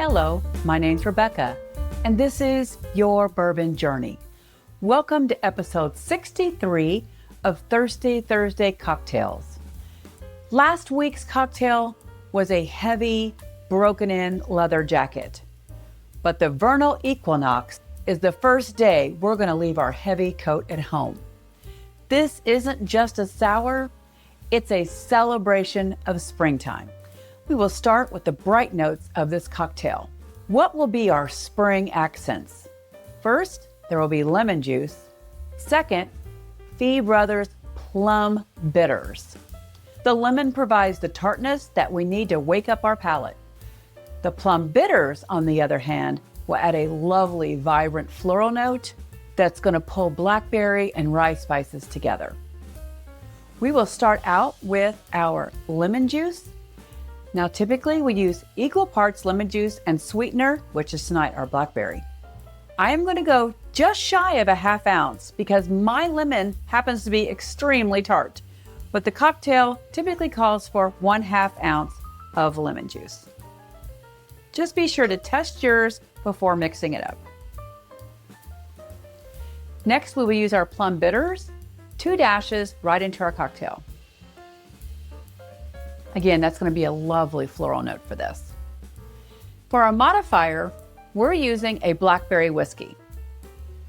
Hello, my name's Rebecca, and this is Your Bourbon Journey. Welcome to episode 63 of Thirsty Thursday Cocktails. Last week's cocktail was a heavy, broken-in leather jacket, but the Vernal Equinox is the first day we're going to leave our heavy coat at home. This isn't just a sour, it's a celebration of springtime. We will start with the bright notes of this cocktail. What will be our spring accents? First, there will be lemon juice. Second, Fee Brothers Plum Bitters. The lemon provides the tartness that we need to wake up our palate. The plum bitters, on the other hand, will add a lovely, vibrant floral note that's going to pull blackberry and rye spices together. We will start out with our lemon juice. Now, typically we use equal parts lemon juice and sweetener, which is tonight our blackberry. I am going to go just shy of a half ounce because my lemon happens to be extremely tart, but the cocktail typically calls for 1/2 ounce of lemon juice. Just be sure to test yours before mixing it up. Next, we will use our plum bitters, 2 dashes right into our cocktail. Again, that's going to be a lovely floral note for this. For our modifier, we're using a blackberry whiskey.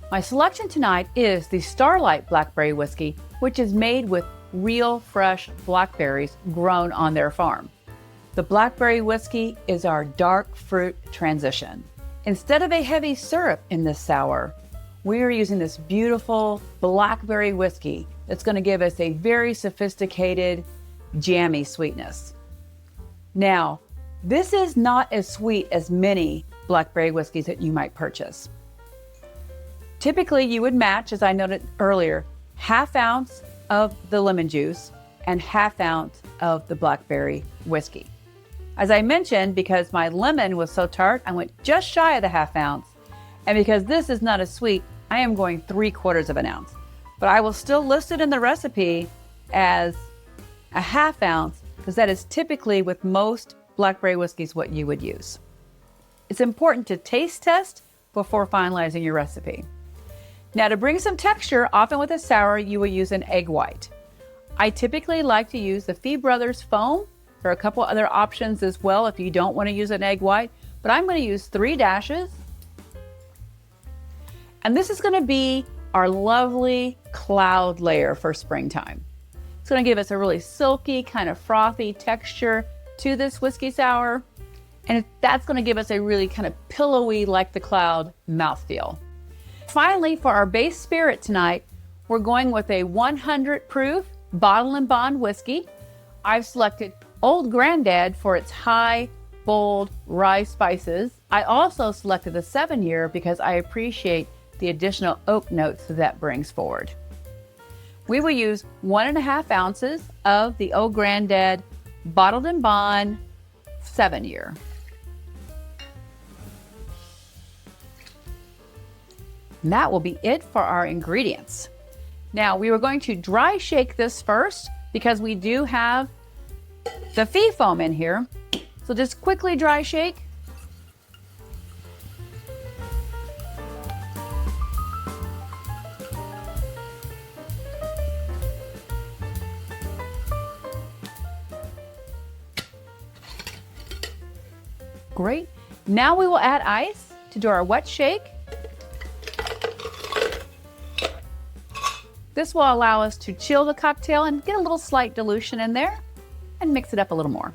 My selection tonight is the Starlight Blackberry Whiskey, which is made with real fresh blackberries grown on their farm. The blackberry whiskey is our dark fruit transition. Instead of a heavy syrup in this sour, we are using this beautiful blackberry whiskey that's going to give us a very sophisticated jammy sweetness. Now, this is not as sweet as many blackberry whiskeys that you might purchase. Typically, you would match, as I noted earlier, 1/2 ounce of the lemon juice and 1/2 ounce of the blackberry whiskey. As I mentioned, because my lemon was so tart, I went just shy of the 1/2 ounce. And because this is not as sweet, I am going 3/4 of an ounce. But I will still list it in the recipe as a 1/2 ounce, because that is typically with most blackberry whiskeys what you would use. It's important to taste test before finalizing your recipe. Now, to bring some texture, often with a sour, you will use an egg white. I typically like to use the Fee Brothers foam. There are a couple other options as well if you don't want to use an egg white, but I'm going to use 3 dashes. And this is going to be our lovely cloud layer for springtime. It's going to give us a really silky, kind of frothy texture to this whiskey sour. And that's going to give us a really kind of pillowy, like the cloud, mouthfeel. Finally, for our base spirit tonight, we're going with a 100 proof bottle and bond whiskey. I've selected Old Grand-Dad for its high, bold rye spices. I also selected the 7-year because I appreciate the additional oak notes that brings forward. We will use 1.5 ounces of the Old Grand-Dad bottled and bond 7-year. And that will be it for our ingredients. Now, we were going to dry shake this first because we do have the Fee foam in here. So just quickly dry shake. Great. Now we will add ice to do our wet shake. This will allow us to chill the cocktail and get a little slight dilution in there and mix it up a little more.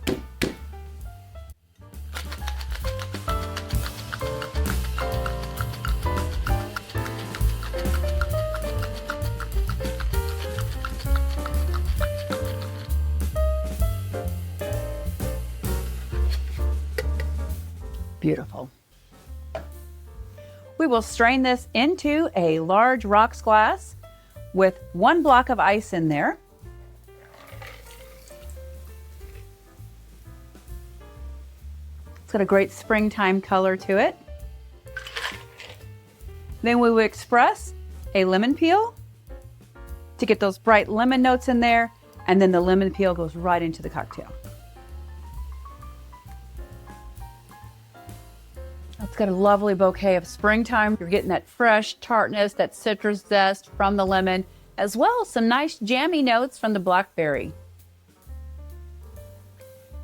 Beautiful. We will strain this into a large rocks glass with 1 block of ice in there. It's got a great springtime color to it. Then we will express a lemon peel to get those bright lemon notes in there, and then the lemon peel goes right into the cocktail. It's got a lovely bouquet of springtime. You're getting that fresh tartness, that citrus zest from the lemon, as well as some nice jammy notes from the blackberry.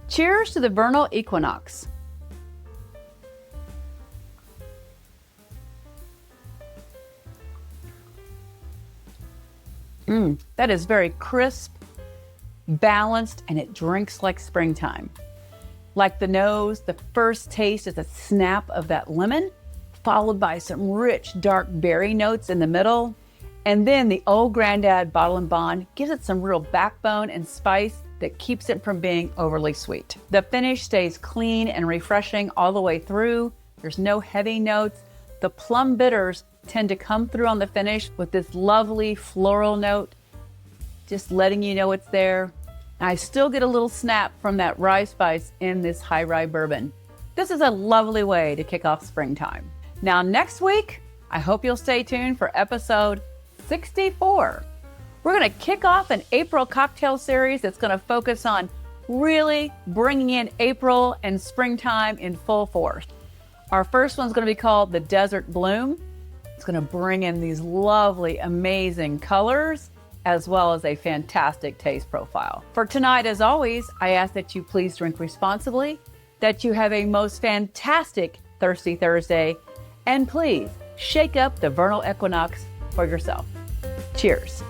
Cheers to the Vernal Equinox. That is very crisp, balanced, and it drinks like springtime. Like the nose, the first taste is a snap of that lemon, followed by some rich, dark berry notes in the middle. And then the Old Grand-Dad Bottle and Bond gives it some real backbone and spice that keeps it from being overly sweet. The finish stays clean and refreshing all the way through. There's no heavy notes. The plum bitters tend to come through on the finish with this lovely floral note, just letting you know it's there. I still get a little snap from that rye spice in this high-rye bourbon. This is a lovely way to kick off springtime. Now next week, I hope you'll stay tuned for episode 64. We're going to kick off an April cocktail series that's going to focus on really bringing in April and springtime in full force. Our first one's going to be called the Desert Bloom. It's going to bring in these lovely, amazing colors, as well as a fantastic taste profile. For tonight, as always, I ask that you please drink responsibly, that you have a most fantastic Thirsty Thursday, and please shake up the Vernal Equinox for yourself. Cheers.